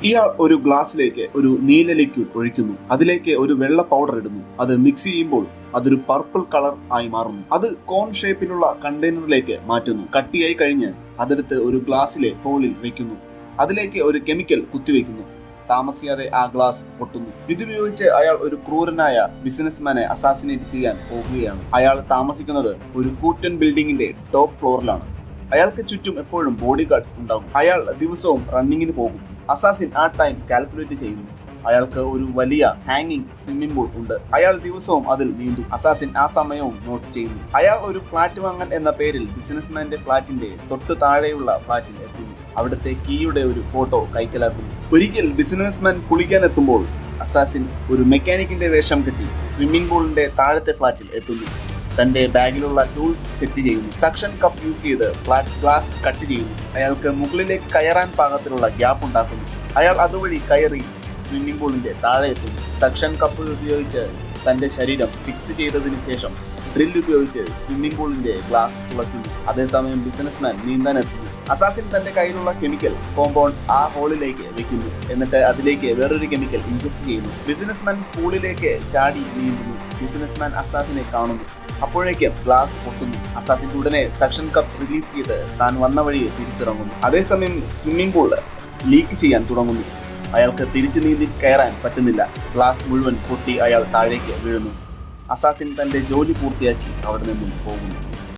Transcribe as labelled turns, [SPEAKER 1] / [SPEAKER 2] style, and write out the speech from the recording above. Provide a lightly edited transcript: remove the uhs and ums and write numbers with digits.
[SPEAKER 1] ഇയാൾ ഒരു ഗ്ലാസ്സിലേക്ക് ഒരു നീല ലിക്വിഡ് ഒഴിക്കുന്നു. അതിലേക്ക് ഒരു വെള്ള പൗഡർ ഇടുന്നു. അത് മിക്സ് ചെയ്യുമ്പോൾ അതൊരു പർപ്പിൾ കളർ ആയി മാറുന്നു. അത് കോൺ ഷേപ്പിലുള്ള കണ്ടെയ്നറിലേക്ക് മാറ്റുന്നു. കട്ടിയായി കഴിഞ്ഞ് അതെടുത്ത് ഒരു ഗ്ലാസ്സിലെ ഹോളിൽ വെക്കുന്നു. അതിലേക്ക് ഒരു കെമിക്കൽ കുത്തിവെക്കുന്നു. താമസിയാതെ ആ ഗ്ലാസ് പൊട്ടുന്നു. ഇതുപയോഗിച്ച് അയാൾ ഒരു ക്രൂരനായ ബിസിനസ്മാനെ അസാസിനേറ്റ് ചെയ്യാൻ പോകുകയാണ്. അയാൾ താമസിക്കുന്നത് ഒരു കൂറ്റൻ ബിൽഡിംഗിന്റെ ടോപ്പ് ഫ്ലോറിലാണ്. അയാൾക്ക് ചുറ്റും എപ്പോഴും ബോഡി ഗാർഡ്സ് ഉണ്ടാകും. അയാൾ ദിവസവും റണ്ണിങ്ങിന് പോകും. അസാസിൻ ആ ടൈം കാൽക്കുലേറ്റ് ചെയ്യുന്നു. അയാൾക്ക് ഒരു വലിയ ഹാങ്ങിങ് സ്വിമ്മിംഗ് പൂൾ ഉണ്ട്. അയാൾ ദിവസവും അതിൽ നീന്തും. അസാസിൻ ആ സമയവും നോട്ട് ചെയ്യുന്നു. അയാൾ ഒരു ഫ്ലാറ്റ് വാങ്ങാൻ എന്ന പേരിൽ ബിസിനസ്മാന്റെ ഫ്ലാറ്റിന്റെ തൊട്ടു താഴെയുള്ള ഫ്ലാറ്റിൽ എത്തുന്നു. അവിടുത്തെ കീയുടെ ഒരു ഫോട്ടോ കൈക്കലാക്കുന്നു. ഒരിക്കൽ ബിസിനസ്മാൻ കുളിക്കാൻ എത്തുമ്പോൾ അസാസിൻ ഒരു മെക്കാനിക്കിന്റെ വേഷം കെട്ടി സ്വിമ്മിംഗ് പൂളിന്റെ താഴത്തെ ഫ്ലാറ്റിൽ എത്തുന്നു. തന്റെ ബാഗിലുള്ള ടൂൾസ് സെറ്റ് ചെയ്യുന്നു. സക്ഷൻ കപ്പ് യൂസ് ചെയ്ത് ഫ്ലാറ്റ് ഗ്ലാസ് കട്ട് ചെയ്യുന്നു. അയാൾക്ക് മുകളിലേക്ക് കയറാൻ പാകത്തിലുള്ള ഗ്യാപ്പ് ഉണ്ടാക്കുന്നു. അയാൾ അതുവഴി കയറി സ്വിമ്മിംഗ് പൂളിന്റെ താഴെ എത്തുന്നു. സക്ഷൻ കപ്പ് ഉപയോഗിച്ച് തന്റെ ശരീരം ഫിക്സ് ചെയ്തതിനു ശേഷം ഡ്രിൽ ഉപയോഗിച്ച് സ്വിമ്മിംഗ് പൂളിന്റെ ഗ്ലാസ് തുളയ്ക്കുന്നു. അതേസമയം ബിസിനസ്മാൻ നീന്താൻ എത്തുന്നു. അസാസിൻ തന്റെ കയ്യിലുള്ള കെമിക്കൽ കോമ്പൗണ്ട് ആ ഹോളിലേക്ക് വെക്കുന്നു. എന്നിട്ട് അതിലേക്ക് വേറൊരു കെമിക്കൽ ഇഞ്ചക്ട് ചെയ്യുന്നു. ബിസിനസ്മാൻ പൂളിലേക്ക് ചാടി നീന്തുന്നു. ബിസിനസ്മാൻ അസാസിനെ കാണുന്നു. അപ്പോഴേക്കും ഗ്ലാസ് പൊട്ടുന്നു. അസാസിൻ ഉടനെ സക്ഷൻ കപ്പ് റിലീസ് ചെയ്ത് താൻ വന്ന വഴിയെ തിരിച്ചിറങ്ങുന്നു. അതേസമയം സ്വിമ്മിംഗ് പൂൾ ലീക്ക് ചെയ്യാൻ തുടങ്ങുന്നു. അയാൾക്ക് തിരിച്ചു നീന്തി കയറാൻ പറ്റുന്നില്ല. ഗ്ലാസ് മുഴുവൻ പൊട്ടി അയാൾ താഴേക്ക് വീഴുന്നു. അസാസിൻ തന്റെ ജോലി പൂർത്തിയാക്കി അവിടെ നിന്നും പോകുന്നു.